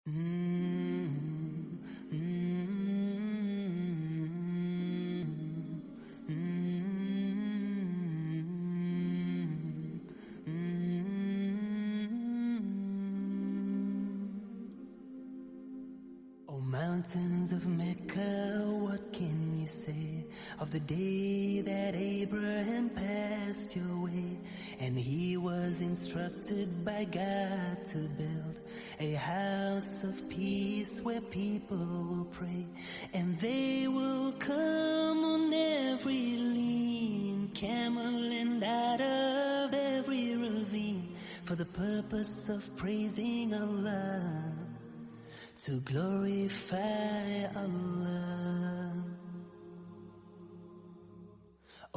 Oh, mountains of Mecca, what can you say of the day that Abraham passed your way? And he was instructed by God to build a house of peace where people will pray, and they will come on every lean camel and out of every ravine for the purpose of praising Allah, to glorify Allah.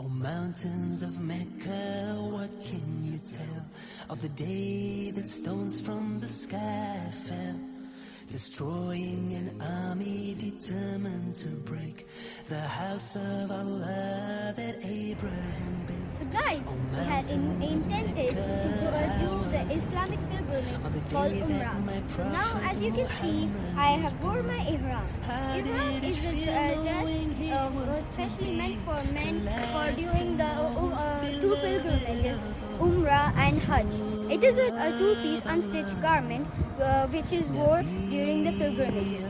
Oh, mountains of Mecca, what can you tell of the day that stones from the sky fell, destroying an army determined to break the house of Allah that Abraham built? So guys, we had intended to do the Islamic pilgrimage called Umrah. So now, as you can see, I have worn my ihram. Ihram is a dress specially meant for men for doing the two pilgrimages, Umrah and Hajj. It is a two-piece unstitched garment which is worn during the pilgrimage.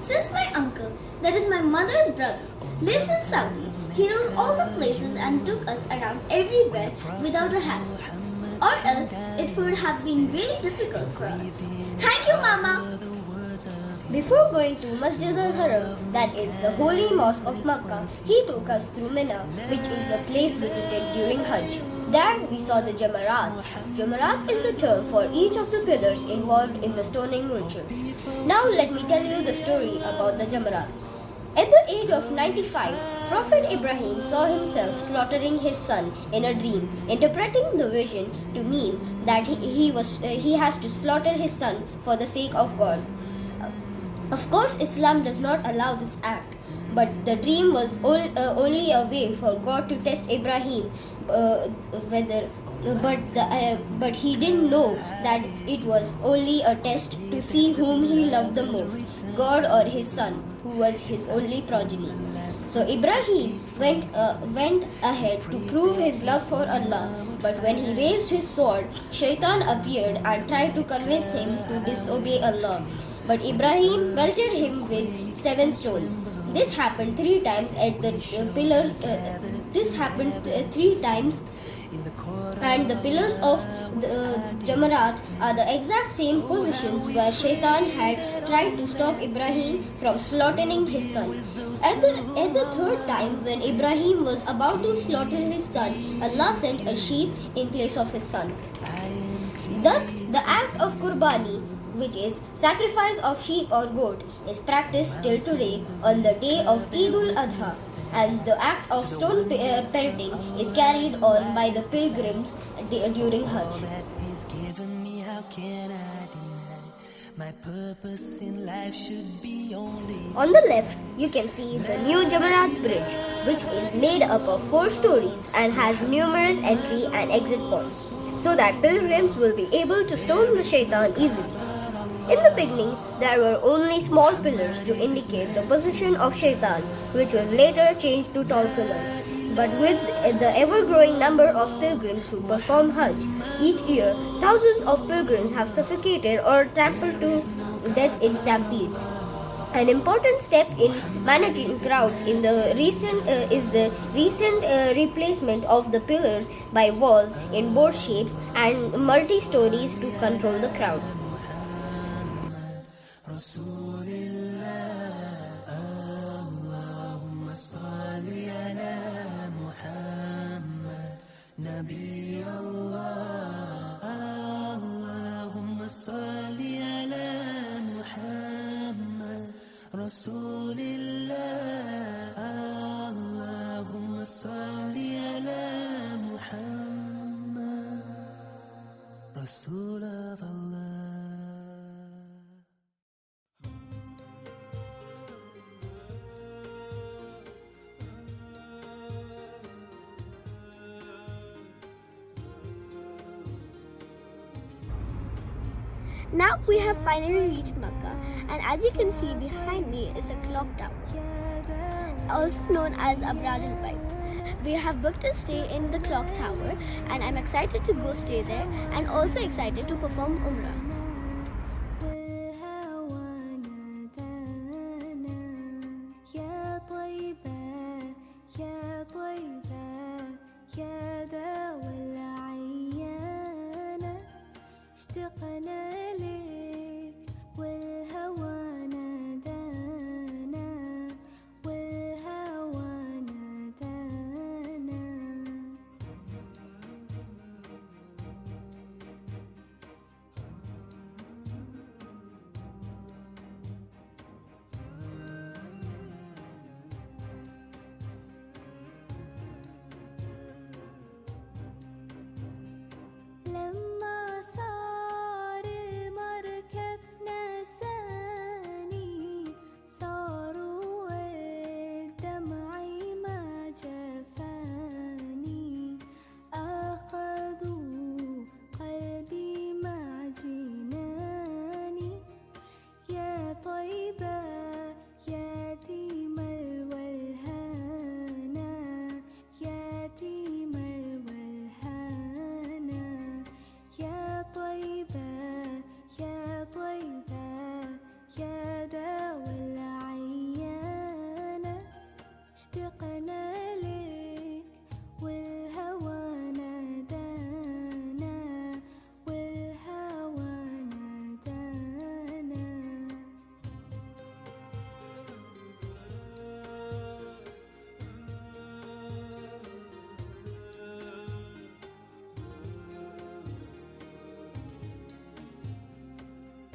Since my uncle, that is my mother's brother, lives in Saudi, he knows all the places and took us around everywhere without a hassle. Or else, it would have been really difficult for us. Thank you, Mama! Before going to Masjid al-Haram, that is the holy mosque of Makkah, he took us through Mina, which is a place visited during Hajj. There we saw the Jamarat. Jamarat is the term for each of the pillars involved in the stoning ritual. Now let me tell you the story about the Jamarat. At the age of 95, Prophet Ibrahim saw himself slaughtering his son in a dream, interpreting the vision to mean that he has to slaughter his son for the sake of God. Of course, Islam does not allow this act, but the dream was only a way for God to test Ibrahim, but he didn't know that it was only a test to see whom he loved the most, God or his son, who was his only progeny. So Ibrahim went ahead to prove his love for Allah, but when he raised his sword, Shaitan appeared and tried to convince him to disobey Allah. But Ibrahim pelted him with 7 stones. This happened 3 times at the pillars. And the pillars of the Jamarat are the exact same positions where Shaitan had tried to stop Ibrahim from slaughtering his son. At the 3rd time, when Ibrahim was about to slaughter his son, Allah sent a sheep in place of his son. Thus, the act of Qurbani, which is sacrifice of sheep or goat, is practiced till today on the day of Eid al-Adha, and the act of stone pelting is carried on by the pilgrims during Hajj. On the left, you can see the new Jamarat Bridge, which is made up of 4 stories and has numerous entry and exit points, so that pilgrims will be able to stone the shaitan easily. In the beginning, there were only small pillars to indicate the position of Shaitan, which was later changed to tall pillars. But with the ever-growing number of pilgrims who perform Hajj each year, thousands of pilgrims have suffocated or trampled to death in stampedes. An important step in managing crowds is the recent replacement of the pillars by walls in board shapes and multi-stories to control the crowd. رسول الله اللهم صل على محمد نبي الله اللهم صل على محمد رسول الله اللهم صل على محمد رسول الله. Now we have finally reached Makkah, and as you can see behind me is a clock tower, also known as Abraj Al Bait. We have booked a stay in the clock tower, and I'm excited to go stay there and also excited to perform Umrah. لما صار المركب نساني صاروا دمعي ما جفاني أخذوا قلبي مع جناني يا طيبة يتيم الولهانا يتيم الولهانا يا طيبة يا طيبة يا داوى العيانة اشتقنا لك والهوى نادانا والهوى نادانا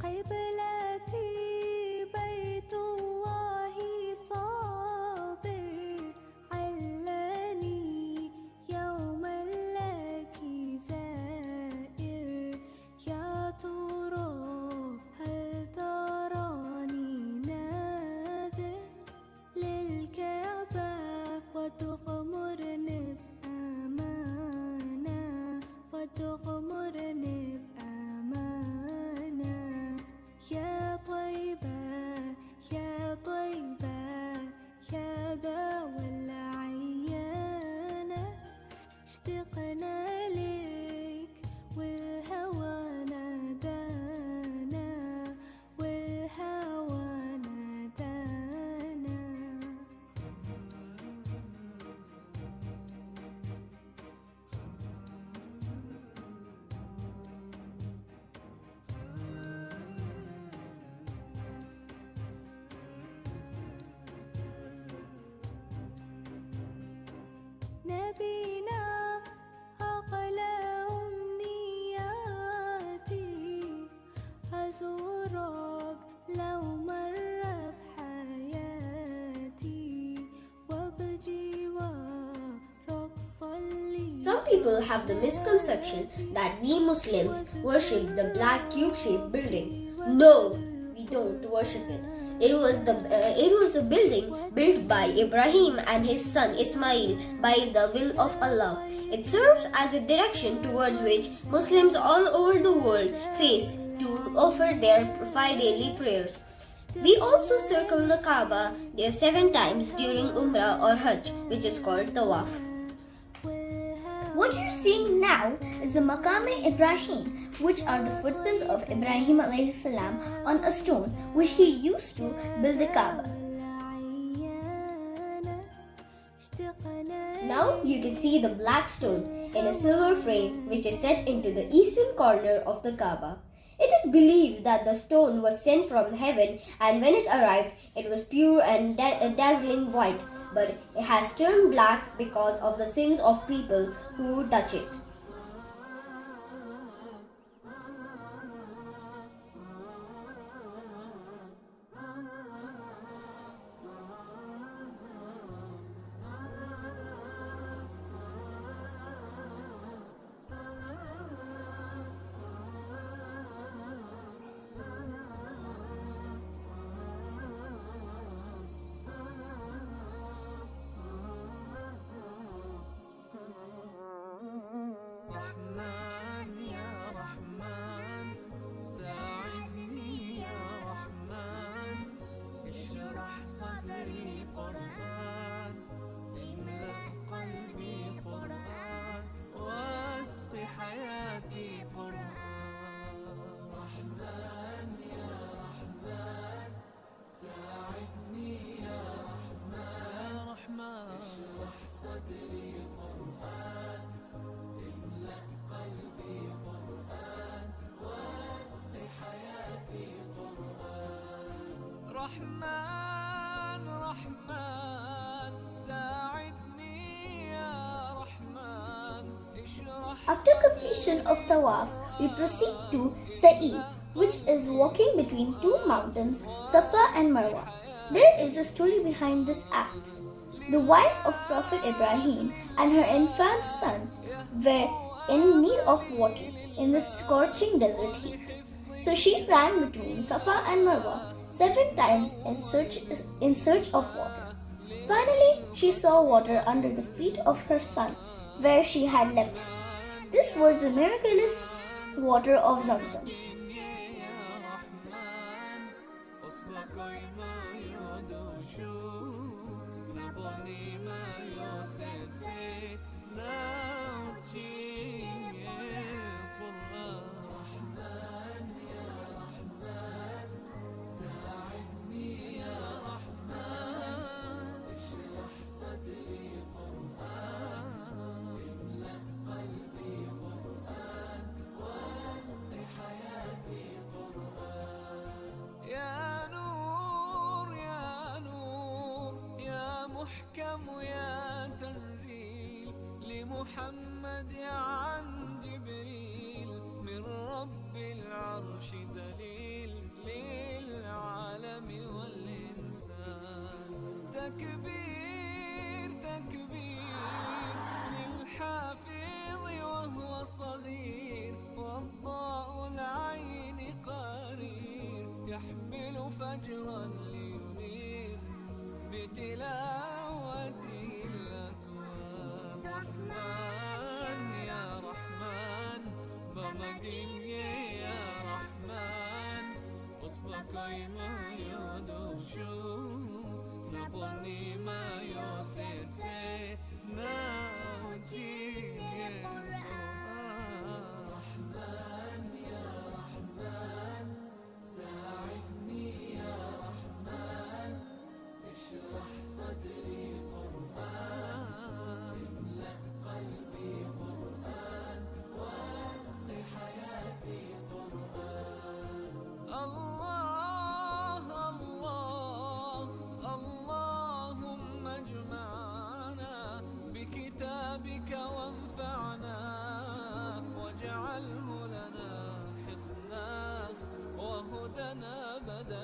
قبلتي بيت الله صابر علاني يوما لك زائر يا ترى هل تراني ناذر للكعبة وتغمرني بأمانة وتغمرني بأمانة يا طيبة يا طيبة يا داوى العيانة اشتقنا لك والهوى نادانا والهوى نادانا نبينا أقلى أمنياتي أزورك لو مر بحياتي وبجوارك صلي. Some people have the misconception that we Muslims worship the black cube-shaped building. No, we don't worship it. It was a building built by Ibrahim and his son Ismail by the will of Allah. It serves as a direction towards which Muslims all over the world face to offer their 5 daily prayers. We also circle the Kaaba 7 times during Umrah or Hajj, which is called Tawaf. What you're seeing now is the Maqam-e Ibrahim, which are the footprints of Ibrahim alayhi salam on a stone which he used to build the Kaaba. Now you can see the black stone in a silver frame which is set into the eastern corner of the Kaaba. It is believed that the stone was sent from heaven, and when it arrived, it was pure and dazzling white, but it has turned black because of the sins of people who touch it. رحمن رحمن ساعدني يا رحمن اشرح. After completion of Tawaf, we proceed to Sa'i, which is walking between two mountains, Safa and Marwa. There is a story behind this act. The wife of Prophet Ibrahim and her infant son were in need of water in the scorching desert heat. So she ran between Safa and Marwa 7 times in search of water. Finally, she saw water under the feet of her son, where she had left him. This was the miraculous water of Zamzam. محكم يا تنزيل لمحمد عن جبريل من رب العرش دليل للعالم والإنسان. تكبير تكبير للحافظ وهو صغير والضاء العين قرير يحمل فجرا لينير بتلاوته الأكوان. رحمن يا رحمن بمجين يا رحمن أصبحك ما يدوشو نبني ما يوسيتي ناجي رحمن يا رحمن ساعدني يا رحمن اشرح صدري قرآن املأ قلبي قرآن واسق حياتي قرآن. الله الله اللهم اجمعنا بكتابك وانفعنا واجعله لنا حصنا وهدنا أبدا